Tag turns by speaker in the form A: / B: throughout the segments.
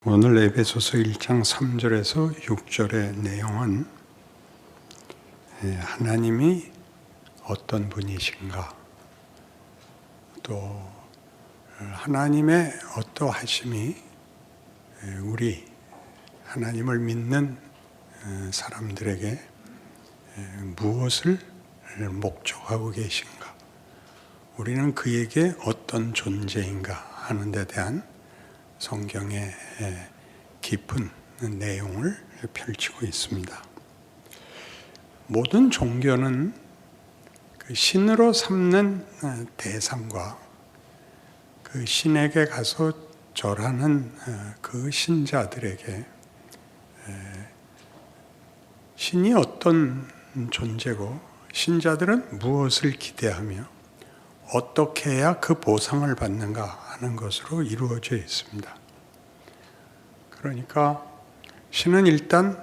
A: 오늘 에베소서 1장 3절에서 6절의 내용은 하나님이 어떤 분이신가, 또 하나님의 어떠하심이 우리 하나님을 믿는 사람들에게 무엇을 목적하고 계신가, 우리는 그에게 어떤 존재인가 하는 데 대한 성경의 깊은 내용을 펼치고 있습니다. 모든 종교는 그 신으로 삼는 대상과 그 신에게 가서 절하는 그 신자들에게 신이 어떤 존재고 신자들은 무엇을 기대하며 어떻게 해야 그 보상을 받는가 하는 것으로 이루어져 있습니다. 그러니까 신은 일단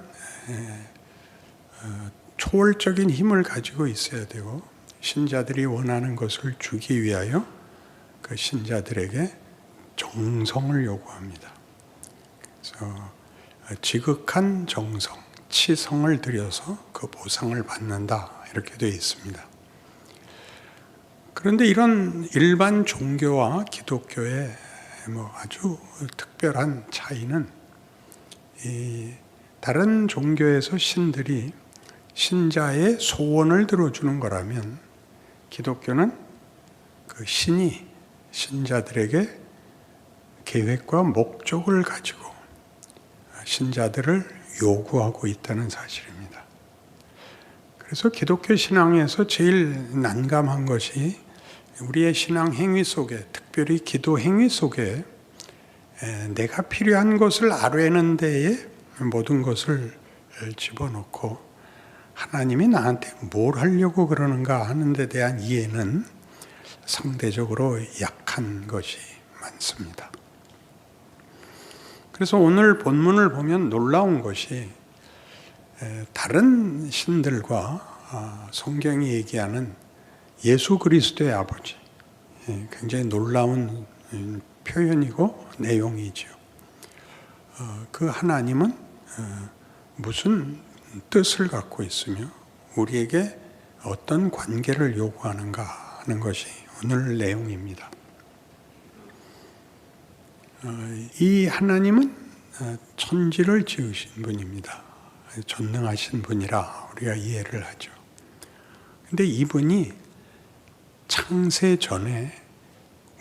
A: 초월적인 힘을 가지고 있어야 되고, 신자들이 원하는 것을 주기 위하여 그 신자들에게 정성을 요구합니다. 그래서 지극한 정성, 치성을 들여서 그 보상을 받는다, 이렇게 되어 있습니다. 그런데 이런 일반 종교와 기독교의 아주 특별한 차이는, 이 다른 종교에서 신들이 신자의 소원을 들어주는 거라면, 기독교는 그 신이 신자들에게 계획과 목적을 가지고 신자들을 요구하고 있다는 사실입니다. 그래서 기독교 신앙에서 제일 난감한 것이, 우리의 신앙 행위 속에, 특별히 기도 행위 속에 내가 필요한 것을 아뢰는 데에 모든 것을 집어넣고 하나님이 나한테 뭘 하려고 그러는가 하는 데 대한 이해는 상대적으로 약한 것이 많습니다. 그래서 오늘 본문을 보면 놀라운 것이, 다른 신들과 성경이 얘기하는 예수 그리스도의 아버지, 굉장히 놀라운 표현이고 내용이죠. 그 하나님은 무슨 뜻을 갖고 있으며 우리에게 어떤 관계를 요구하는가 하는 것이 오늘 내용입니다. 이 하나님은 천지를 지으신 분입니다. 전능하신 분이라 우리가 이해를 하죠. 근데 이분이 창세 전에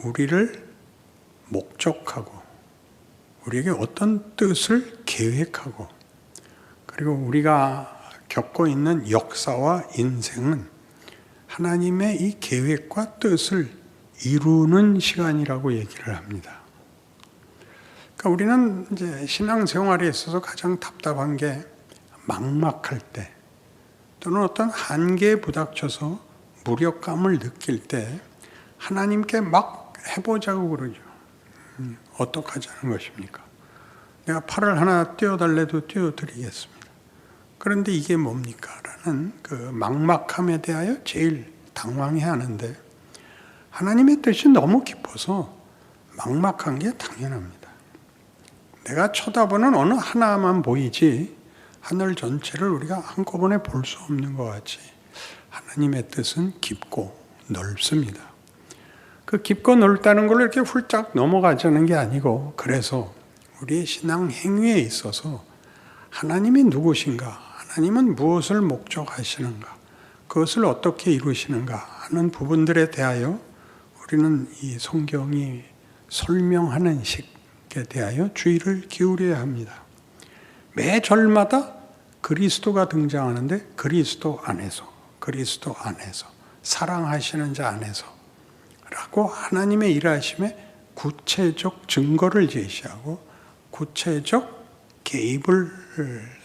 A: 우리를 목적하고 우리에게 어떤 뜻을 계획하고, 그리고 우리가 겪고 있는 역사와 인생은 하나님의 이 계획과 뜻을 이루는 시간이라고 얘기를 합니다. 그러니까 우리는 이제 신앙생활에 있어서 가장 답답한 게, 막막할 때 또는 어떤 한계에 부닥쳐서 무력감을 느낄 때 하나님께 막 해보자고 그러죠. 어떻게 하자는 것입니까? 내가 팔을 하나 띄워달래도 띄워드리겠습니다. 그런데 이게 뭡니까? 라는 그 막막함에 대하여 제일 당황해야 하는데, 하나님의 뜻이 너무 깊어서 막막한 게 당연합니다. 내가 쳐다보는 어느 하나만 보이지 하늘 전체를 우리가 한꺼번에 볼 수 없는 것 같이 하나님의 뜻은 깊고 넓습니다. 그 깊고 넓다는 걸 이렇게 훌쩍 넘어가자는 게 아니고, 그래서 우리의 신앙 행위에 있어서 하나님이 누구신가, 하나님은 무엇을 목적하시는가, 그것을 어떻게 이루시는가 하는 부분들에 대하여 우리는 이 성경이 설명하는 식에 대하여 주의를 기울여야 합니다. 매 절마다 그리스도가 등장하는데, 그리스도 안에서 사랑하시는 자 안에서 라고 하나님의 일하심에 구체적 증거를 제시하고 구체적 개입을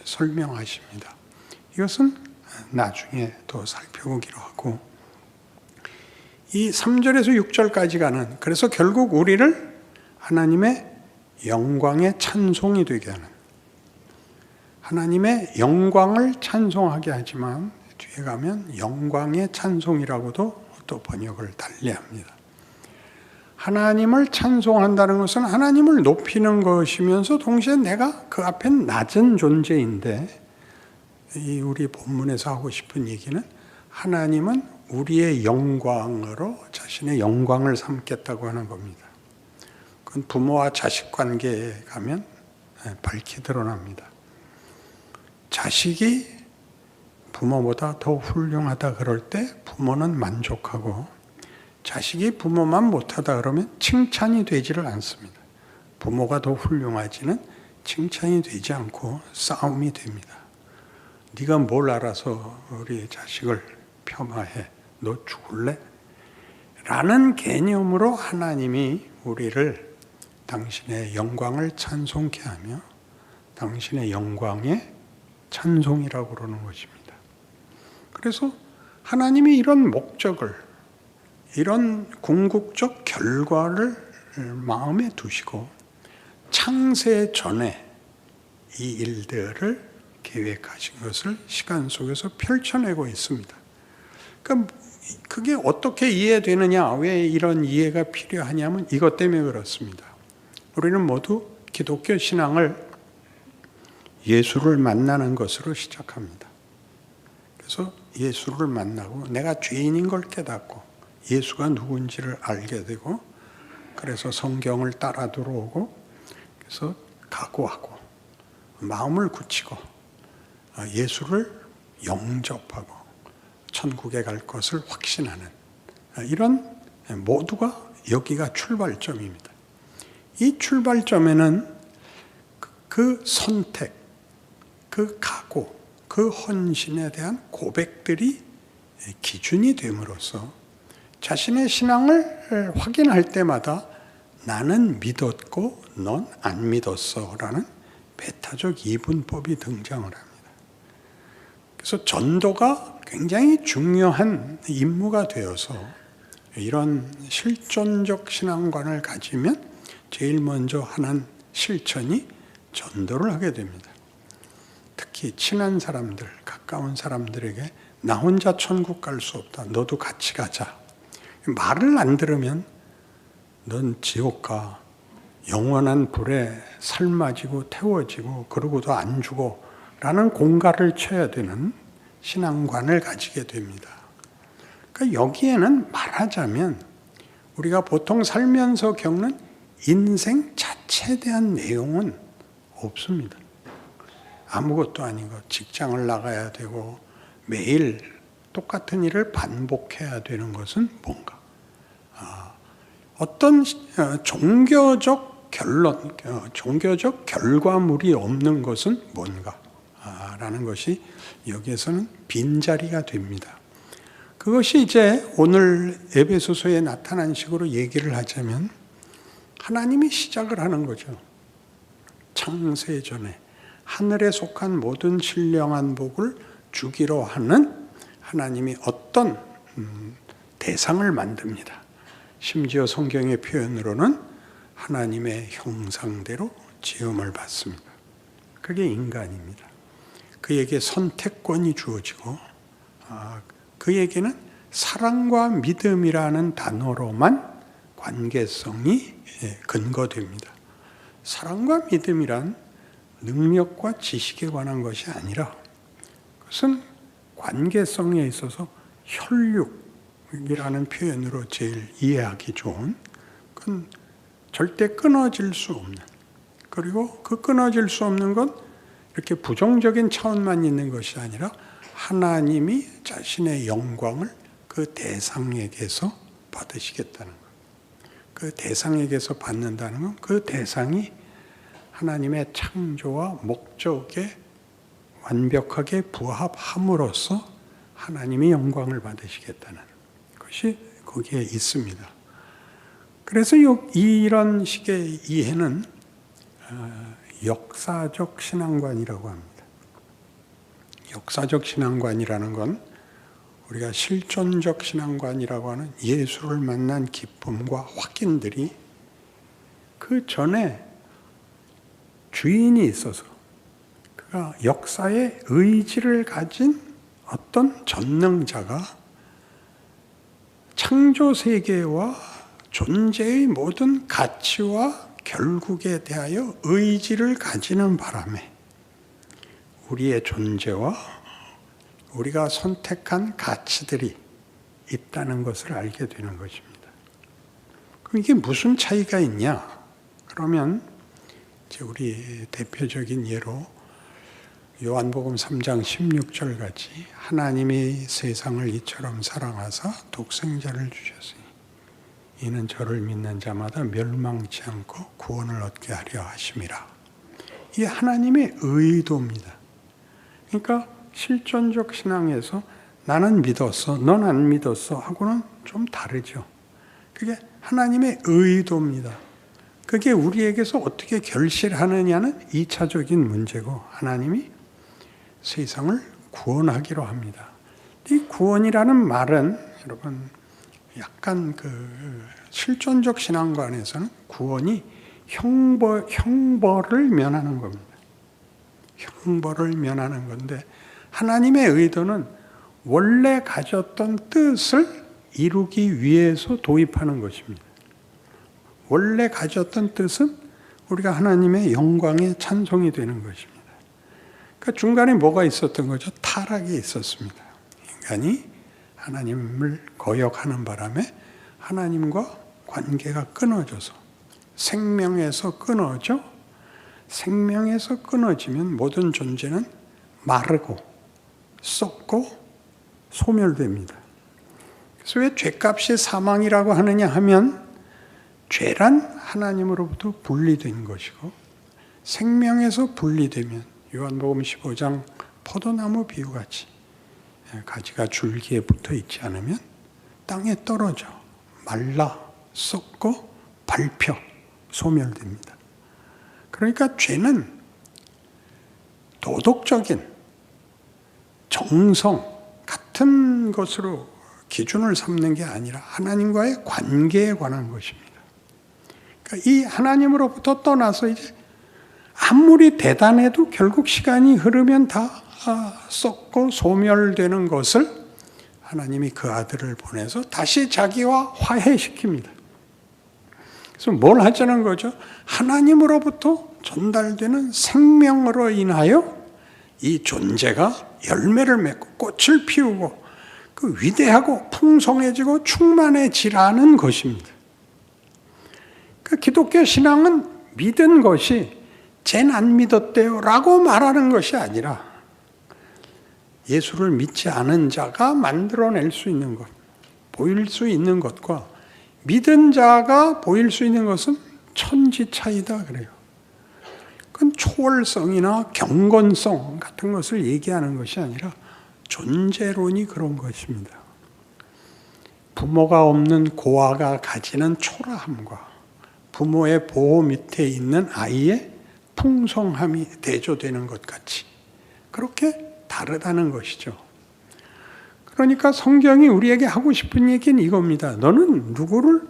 A: 설명하십니다. 이것은 나중에 더 살펴보기로 하고, 이 3절에서 6절까지 가는, 그래서 결국 우리를 하나님의 영광의 찬송이 되게 하는, 하나님의 영광을 찬송하게 하지만 뒤에 가면 영광의 찬송이라고도 또 번역을 달리합니다. 하나님을 찬송한다는 것은 하나님을 높이는 것이면서 동시에 내가 그 앞엔 낮은 존재인데, 이 우리 본문에서 하고 싶은 얘기는 하나님은 우리의 영광으로 자신의 영광을 삼겠다고 하는 겁니다. 그건 부모와 자식 관계에 가면 밝히 드러납니다. 자식이 부모보다 더 훌륭하다 그럴 때 부모는 만족하고, 자식이 부모만 못하다 그러면 칭찬이 되지를 않습니다. 부모가 더 훌륭하지는 칭찬이 되지 않고 싸움이 됩니다. 네가 뭘 알아서 우리 자식을 폄하해? 너 죽을래? 라는 개념으로 하나님이 우리를 당신의 영광을 찬송케 하며 당신의 영광의 찬송이라고 그러는 것입니다. 그래서 하나님이 이런 목적을, 이런 궁극적 결과를 마음에 두시고 창세 전에 이 일들을 계획하신 것을 시간 속에서 펼쳐내고 있습니다. 그러니까 그게 어떻게 이해되느냐, 왜 이런 이해가 필요하냐면 이것 때문에 그렇습니다. 우리는 모두 기독교 신앙을 예수를 만나는 것으로 시작합니다. 그래서 예수를 만나고 내가 죄인인 걸 깨닫고 예수가 누군지를 알게 되고, 그래서 성경을 따라 들어오고, 그래서 각오하고 마음을 굳히고 예수를 영접하고 천국에 갈 것을 확신하는, 이런 모두가 여기가 출발점입니다. 이 출발점에는 그 선택, 그 각오, 그 헌신에 대한 고백들이 기준이 됨으로써 자신의 신앙을 확인할 때마다 나는 믿었고 넌 안 믿었어 라는 배타적 이분법이 등장을 합니다. 그래서 전도가 굉장히 중요한 임무가 되어서 이런 실존적 신앙관을 가지면 제일 먼저 하는 실천이 전도를 하게 됩니다. 특히 친한 사람들, 가까운 사람들에게 나 혼자 천국 갈 수 없다. 너도 같이 가자. 말을 안 들으면 넌 지옥 가. 영원한 불에 삶아지고 태워지고 그러고도 안 죽어. 라는 공갈을 쳐야 되는 신앙관을 가지게 됩니다. 그러니까 여기에는 말하자면 우리가 보통 살면서 겪는 인생 자체에 대한 내용은 없습니다. 아무것도 아닌 것, 직장을 나가야 되고 매일 똑같은 일을 반복해야 되는 것은 뭔가? 어떤 종교적 결론, 종교적 결과물이 없는 것은 뭔가? 라는 것이 여기에서는 빈자리가 됩니다. 그것이 이제 오늘 에베소서에 나타난 식으로 얘기를 하자면 하나님이 시작을 하는 거죠. 창세 전에 하늘에 속한 모든 신령한 복을 주기로 하는 하나님이 어떤 대상을 만듭니다. 심지어 성경의 표현으로는 하나님의 형상대로 지음을 받습니다. 그게 인간입니다. 그에게 선택권이 주어지고 그에게는 사랑과 믿음이라는 단어로만 관계성이 근거됩니다. 사랑과 믿음이란 능력과 지식에 관한 것이 아니라 그것은 관계성에 있어서 혈육이라는 표현으로 제일 이해하기 좋은, 그건 절대 끊어질 수 없는, 그리고 그 끊어질 수 없는 건 이렇게 부정적인 차원만 있는 것이 아니라 하나님이 자신의 영광을 그 대상에게서 받으시겠다는 것. 그 대상에게서 받는다는 건 그 대상이 하나님의 창조와 목적에 완벽하게 부합함으로써 하나님이 영광을 받으시겠다는 것이 거기에 있습니다. 그래서 이런 식의 이해는 역사적 신앙관이라고 합니다. 역사적 신앙관이라는 건 우리가 실존적 신앙관이라고 하는 예수를 만난 기쁨과 확인들이 그 전에 주인이 있어서 그가 역사의 의지를 가진 어떤 전능자가 창조 세계와 존재의 모든 가치와 결국에 대하여 의지를 가지는 바람에 우리의 존재와 우리가 선택한 가치들이 있다는 것을 알게 되는 것입니다. 그럼 이게 무슨 차이가 있냐? 그러면 이제 우리 대표적인 예로 요한복음 3장 16절 같이 하나님이 세상을 이처럼 사랑하사 독생자를 주셨으니 이는 저를 믿는 자마다 멸망치 않고 구원을 얻게 하려 하심이라. 이게 하나님의 의도입니다. 그러니까 실존적 신앙에서 나는 믿었어, 넌 안 믿었어 하고는 좀 다르죠. 그게 하나님의 의도입니다. 그게 우리에게서 어떻게 결실하느냐는 2차적인 문제고 하나님이 세상을 구원하기로 합니다. 이 구원이라는 말은 여러분 약간 실존적 신앙관에서는 구원이 형벌을 면하는 겁니다. 형벌을 면하는 건데 하나님의 의도는 원래 가졌던 뜻을 이루기 위해서 도입하는 것입니다. 원래 가졌던 뜻은 우리가 하나님의 영광에 찬송이 되는 것입니다. 그러니까 중간에 뭐가 있었던 거죠? 타락이 있었습니다. 인간이 하나님을 거역하는 바람에 하나님과 관계가 끊어져서 생명에서 끊어져 생명에서 끊어지면 모든 존재는 마르고 썩고 소멸됩니다. 그래서 왜 죄값이 사망이라고 하느냐 하면 죄란 하나님으로부터 분리된 것이고 생명에서 분리되면 요한복음 15장 포도나무 비유같이 가지가 줄기에 붙어 있지 않으면 땅에 떨어져 말라 썩고 밟혀 소멸됩니다. 그러니까 죄는 도덕적인 정성 같은 것으로 기준을 삼는 게 아니라 하나님과의 관계에 관한 것입니다. 그러니까 이 하나님으로부터 떠나서 이제 아무리 대단해도 결국 시간이 흐르면 다 썩고 소멸되는 것을 하나님이 그 아들을 보내서 다시 자기와 화해시킵니다. 그래서 뭘 하자는 거죠? 하나님으로부터 전달되는 생명으로 인하여 이 존재가 열매를 맺고 꽃을 피우고 그 위대하고 풍성해지고 충만해지라는 것입니다. 그 기독교 신앙은 믿은 것이 쟨 안 믿었대요 라고 말하는 것이 아니라 예수를 믿지 않은 자가 만들어낼 수 있는 것, 보일 수 있는 것과 믿은 자가 보일 수 있는 것은 천지 차이다 그래요. 그건 초월성이나 경건성 같은 것을 얘기하는 것이 아니라 존재론이 그런 것입니다. 부모가 없는 고아가 가지는 초라함과 부모의 보호 밑에 있는 아이의 풍성함이 대조되는 것 같이 그렇게 다르다는 것이죠. 그러니까 성경이 우리에게 하고 싶은 얘기는 이겁니다. 너는 누구를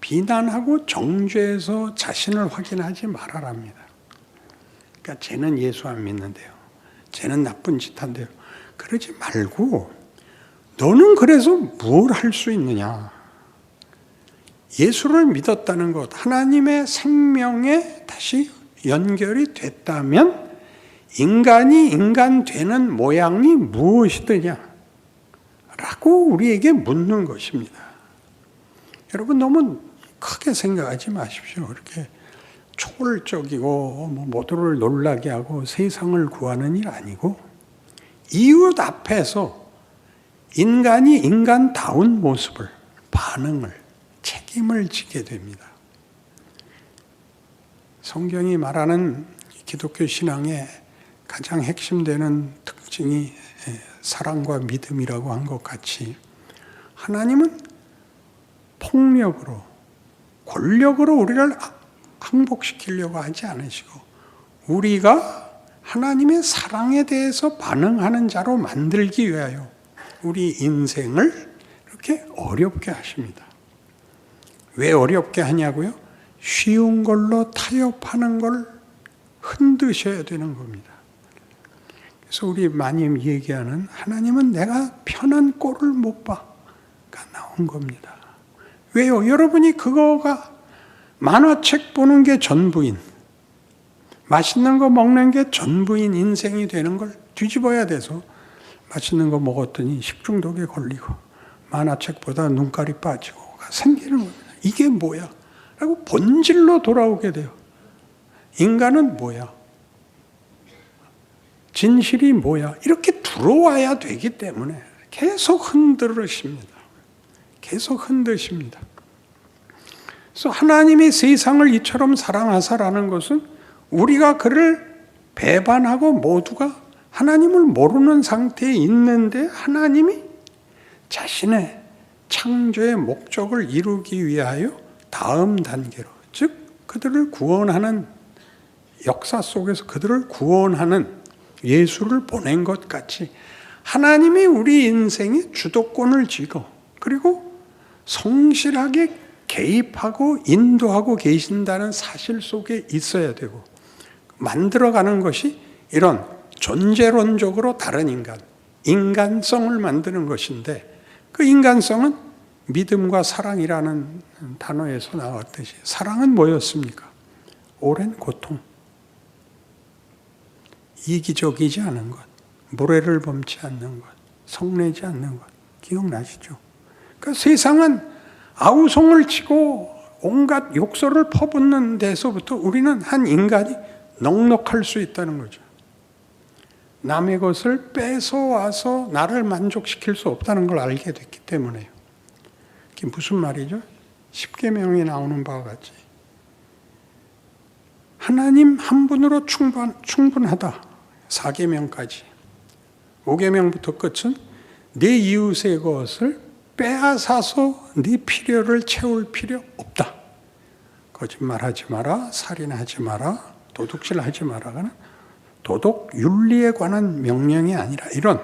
A: 비난하고 정죄해서 자신을 확인하지 말아랍니다. 그러니까 쟤는 예수 안 믿는데요. 쟤는 나쁜 짓 한대요. 그러지 말고 너는 그래서 뭘 할 수 있느냐. 예수를 믿었다는 것, 하나님의 생명에 다시 연결이 됐다면 인간이 인간 되는 모양이 무엇이더냐 라고 우리에게 묻는 것입니다. 여러분 너무 크게 생각하지 마십시오. 이렇게 초월적이고 모두를 놀라게 하고 세상을 구하는 일 아니고 이웃 앞에서 인간이 인간다운 모습을, 반응을, 책임을 지게 됩니다. 성경이 말하는 기독교 신앙의 가장 핵심되는 특징이 사랑과 믿음이라고 한 것 같이 하나님은 폭력으로, 권력으로 우리를 항복시키려고 하지 않으시고 우리가 하나님의 사랑에 대해서 반응하는 자로 만들기 위하여 우리 인생을 이렇게 어렵게 하십니다. 왜 어렵게 하냐고요? 쉬운 걸로 타협하는 걸 흔드셔야 되는 겁니다. 그래서 우리 많이 얘기하는 하나님은 내가 편한 꼴을 못 봐가 나온 겁니다. 왜요? 여러분이 그거가 만화책 보는 게 전부인, 맛있는 거 먹는 게 전부인 인생이 되는 걸 뒤집어야 돼서 맛있는 거 먹었더니 식중독에 걸리고 만화책보다 눈깔이 빠지고 생기는 겁니다. 이게 뭐야? 라고 본질로 돌아오게 돼요. 인간은 뭐야? 진실이 뭐야? 이렇게 들어와야 되기 때문에 계속 흔들으십니다. 계속 흔드십니다. 그래서 하나님이 세상을 이처럼 사랑하사라는 것은 우리가 그를 배반하고 모두가 하나님을 모르는 상태에 있는데 하나님이 자신의 창조의 목적을 이루기 위하여 다음 단계로, 즉 그들을 구원하는 역사 속에서 그들을 구원하는 예수를 보낸 것 같이 하나님이 우리 인생에 주도권을 쥐고 그리고 성실하게 개입하고 인도하고 계신다는 사실 속에 있어야 되고, 만들어가는 것이 이런 존재론적으로 다른 인간, 인간성을 만드는 것인데, 그 인간성은 믿음과 사랑이라는 단어에서 나왔듯이 사랑은 뭐였습니까? 오랜 고통, 이기적이지 않은 것, 무례를 범치 않는 것, 성내지 않는 것, 기억나시죠? 그러니까 세상은 아우성을 치고 온갖 욕설을 퍼붓는 데서부터 우리는 한 인간이 넉넉할 수 있다는 거죠. 남의 것을 뺏어와서 나를 만족시킬 수 없다는 걸 알게 됐기 때문에요. 그게 무슨 말이죠? 십계명에 나오는 바와 같이 하나님 한 분으로 충분하다. 4계명까지. 5계명부터 끝은 내 이웃의 것을 빼앗아서 네 필요를 채울 필요 없다. 거짓말하지 마라, 살인하지 마라, 도둑질하지 마라가 도덕 윤리에 관한 명령이 아니라 이런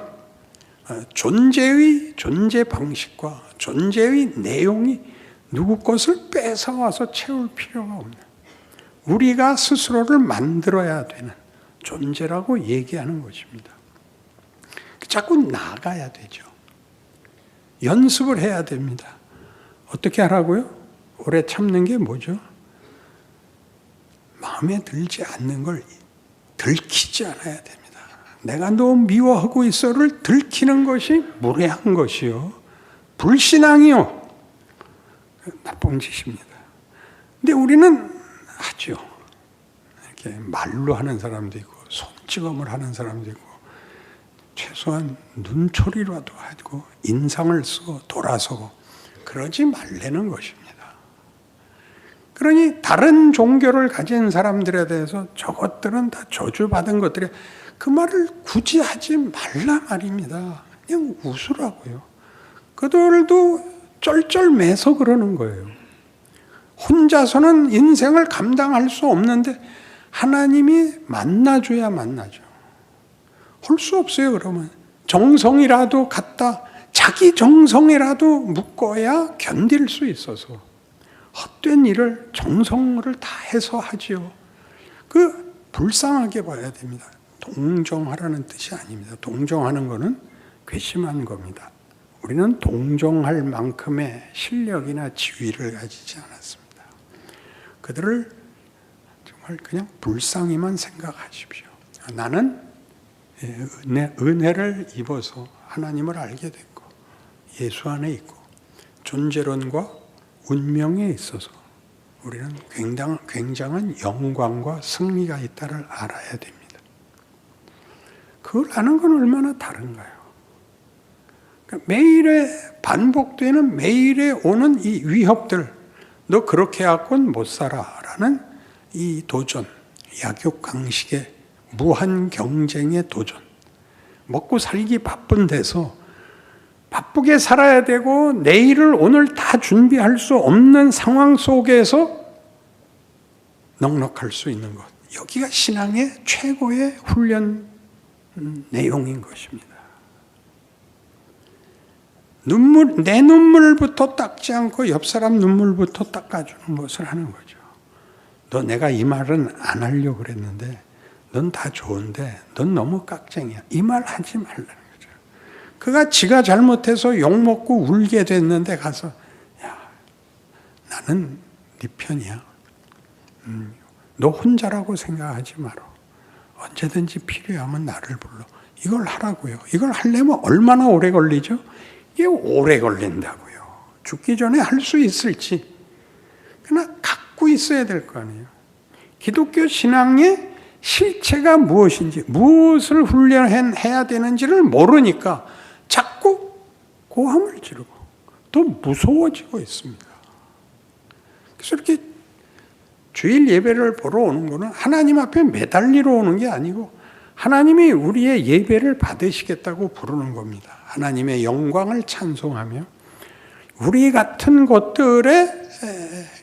A: 존재 방식과 존재의 내용이 누구 것을 뺏어와서 채울 필요가 없는, 우리가 스스로를 만들어야 되는 존재라고 얘기하는 것입니다. 자꾸 나가야 되죠. 연습을 해야 됩니다. 어떻게 하라고요? 오래 참는 게 뭐죠? 마음에 들지 않는 걸 들키지 않아야 됩니다. 내가 너 미워하고 있어를 들키는 것이 무례한 것이요, 불신앙이요, 나쁜 짓입니다. 근데 우리는 하죠. 이렇게 말로 하는 사람도 있고 손찌검을 하는 사람도 있고 최소한 눈초리라도 하고 인상을 쓰고 돌아서고 그러지 말라는 것입니다. 그러니 다른 종교를 가진 사람들에 대해서 저것들은 다 저주받은 것들이, 그 말을 굳이 하지 말라 말입니다. 그냥 웃으라고요. 그들도 쩔쩔매서 그러는 거예요. 혼자서는 인생을 감당할 수 없는데 하나님이 만나줘야 만나죠. 할 수 없어요. 그러면 정성이라도 갖다 자기 정성이라도 묶어야 견딜 수 있어서 헛된 일을 정성을 다해서 하지요. 그 불쌍하게 봐야 됩니다. 동정하라는 뜻이 아닙니다. 동정하는 것은 괘씸한 겁니다. 우리는 동정할 만큼의 실력이나 지위를 가지지 않았습니다. 그들을 정말 그냥 불쌍히만 생각하십시오. 나는 은혜를 입어서 하나님을 알게 됐고 예수 안에 있고 존재론과 운명에 있어서 우리는 굉장한 영광과 승리가 있다를 알아야 됩니다. 그걸 아는 건 얼마나 다른가요? 그러니까 매일에 반복되는, 매일에 오는 이 위협들, 너 그렇게 해갖고는 못 살아라는 이 도전, 약육강식의 무한 경쟁의 도전, 먹고 살기 바쁜 데서 바쁘게 살아야 되고 내일을 오늘 다 준비할 수 없는 상황 속에서 넉넉할 수 있는 것, 여기가 신앙의 최고의 훈련 내용인 것입니다. 내 눈물부터 닦지 않고 옆 사람 눈물부터 닦아주는 것을 하는 거죠. 너 내가 이 말은 안 하려고 그랬는데 넌 다 좋은데 넌 너무 깍쟁이야. 이 말 하지 말라는 거죠. 그가 지가 잘못해서 욕먹고 울게 됐는데 가서 야, 나는 네 편이야. 너 혼자라고 생각하지 마라. 언제든지 필요하면 나를 불러. 이걸 하라고요. 이걸 하려면 얼마나 오래 걸리죠? 이게 오래 걸린다고요. 죽기 전에 할 수 있을지. 그러나 갖고 있어야 될 거 아니에요. 기독교 신앙의 실체가 무엇인지, 무엇을 훈련해야 되는지를 모르니까 자꾸 고함을 지르고 또 무서워지고 있습니다. 그래서 이렇게 주일 예배를 보러 오는 것은 하나님 앞에 매달리러 오는 게 아니고 하나님이 우리의 예배를 받으시겠다고 부르는 겁니다. 하나님의 영광을 찬송하며 우리 같은 것들의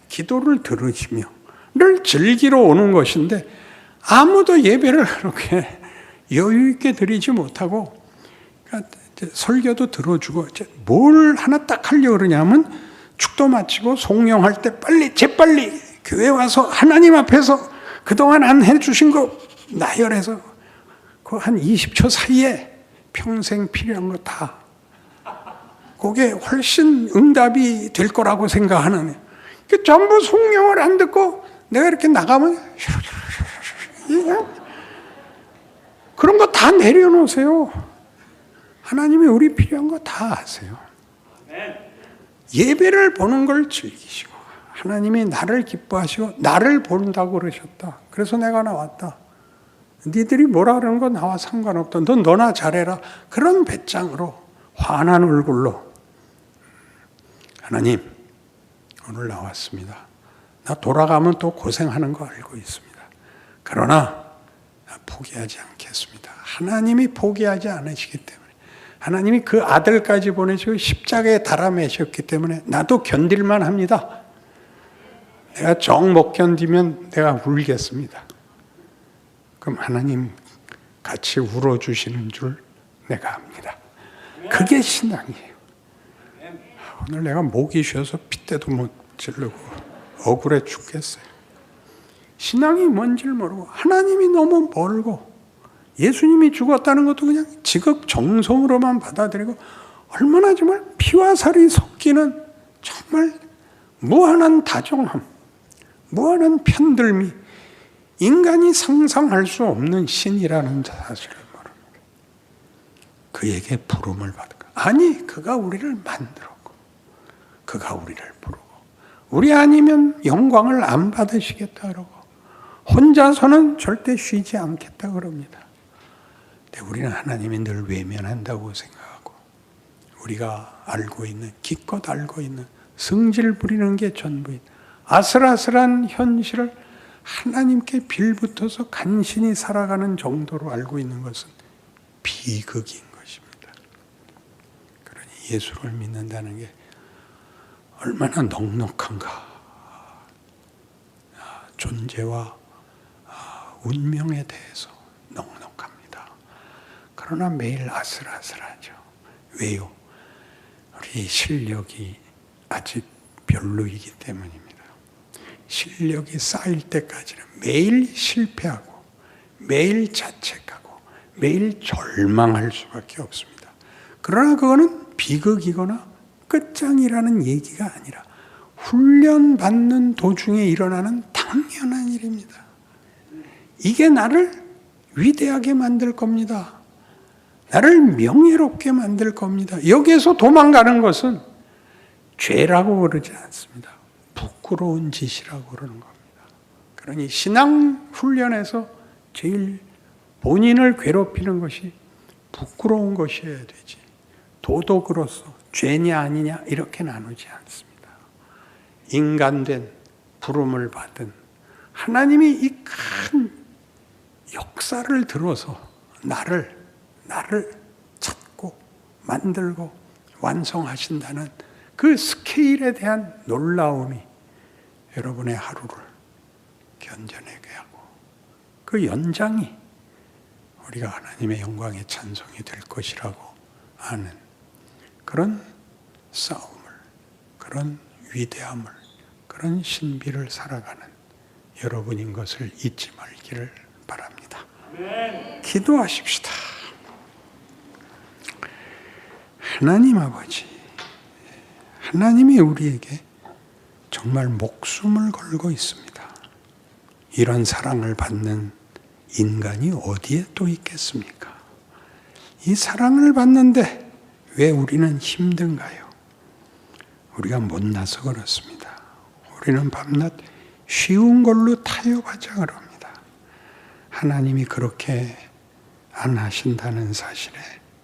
A: 기도를 들으시며 를 즐기러 오는 것인데 아무도 예배를 그렇게 여유 있게 드리지 못하고 설교도 들어주고 뭘 하나 딱 하려고 그러냐면 축도 마치고 송영할 때 재빨리 교회 와서 하나님 앞에서 그동안 안 해주신 거 나열해서 그 한 20초 사이에 평생 필요한 거 다 그게 훨씬 응답이 될 거라고 생각하는 전부 송영을 안 듣고 내가 이렇게 나가면 그런 거 다 내려놓으세요. 하나님이 우리 필요한 거 다 아세요. 예배를 보는 걸 즐기시고 하나님이 나를 기뻐하시고 나를 본다고 그러셨다. 그래서 내가 나왔다. 니들이 뭐라 그러는 거 나와 상관없다. 넌 너나 잘해라. 그런 배짱으로 환한 얼굴로 하나님 오늘 나왔습니다. 나 돌아가면 또 고생하는 거 알고 있습니다. 그러나 나 포기하지 않겠습니다. 하나님이 포기하지 않으시기 때문에 하나님이 그 아들까지 보내시고 십자가에 달아매셨기 때문에 나도 견딜만 합니다. 내가 정 못 견디면 내가 울겠습니다. 그럼 하나님 같이 울어주시는 줄 내가 압니다. 그게 신앙이에요. 오늘 내가 목이 쉬어서 핏대도 못 지르고 억울해 죽겠어요. 신앙이 뭔지를 모르고 하나님이 너무 멀고 예수님이 죽었다는 것도 그냥 지극정성으로만 받아들이고 얼마나 정말 피와 살이 섞이는 정말 무한한 다정함, 무한한 편들미, 인간이 상상할 수 없는 신이라는 사실을 모릅니다. 그에게 부름을 받을까? 아니, 그가 우리를 만들었고 그가 우리를 부르고 우리 아니면 영광을 안 받으시겠다 그러고 혼자서는 절대 쉬지 않겠다 그럽니다. 근데 우리는 하나님이 늘 외면한다고 생각하고 우리가 알고 있는 기껏 알고 있는 성질 부리는 게 전부인 아슬아슬한 현실을 하나님께 빌붙어서 간신히 살아가는 정도로 알고 있는 것은 비극인 것입니다. 그러니 예수를 믿는다는 게 얼마나 넉넉한가. 존재와 운명에 대해서 넉넉합니다. 그러나 매일 아슬아슬하죠. 왜요? 우리 실력이 아직 별로이기 때문입니다. 실력이 쌓일 때까지는 매일 실패하고 매일 자책하고 매일 절망할 수밖에 없습니다. 그러나 그거는 비극이거나 끝장이라는 얘기가 아니라 훈련받는 도중에 일어나는 당연한 일입니다. 이게 나를 위대하게 만들 겁니다. 나를 명예롭게 만들 겁니다. 여기에서 도망가는 것은 죄라고 그러지 않습니다. 부끄러운 짓이라고 그러는 겁니다. 그러니 신앙 훈련에서 제일 본인을 괴롭히는 것이 부끄러운 것이어야 되지. 도덕으로서 죄냐 아니냐 이렇게 나누지 않습니다. 인간된 부름을 받은 하나님이 이 큰 역사를 들어서 나를 찾고 만들고 완성하신다는 그 스케일에 대한 놀라움이 여러분의 하루를 견뎌내게 하고 그 연장이 우리가 하나님의 영광의 찬송이 될 것이라고 아는 그런 싸움을, 그런 위대함을, 그런 신비를 살아가는 여러분인 것을 잊지 말기를 바랍니다. 기도하십시다. 하나님 아버지, 하나님이 우리에게 정말 목숨을 걸고 있습니다. 이런 사랑을 받는 인간이 어디에 또 있겠습니까? 이 사랑을 받는데 왜 우리는 힘든가요? 우리가 못나서 그렇습니다. 우리는 밤낮 쉬운 걸로 타협하자 그럽니다. 하나님이 그렇게 안 하신다는 사실에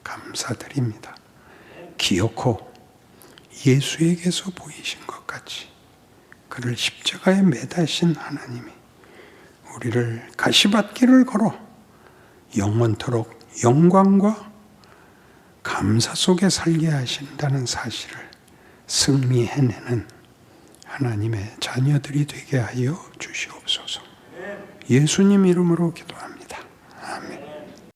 A: 감사드립니다. 기어코 예수에게서 보이신 것 같이 그를 십자가에 매다신 하나님이 우리를 가시밭길을 걸어 영원토록 영광과 감사 속에 살게 하신다는 사실을 승리해내는 하나님의 자녀들이 되게 하여 주시옵소서. 예수님 이름으로 기도합니다.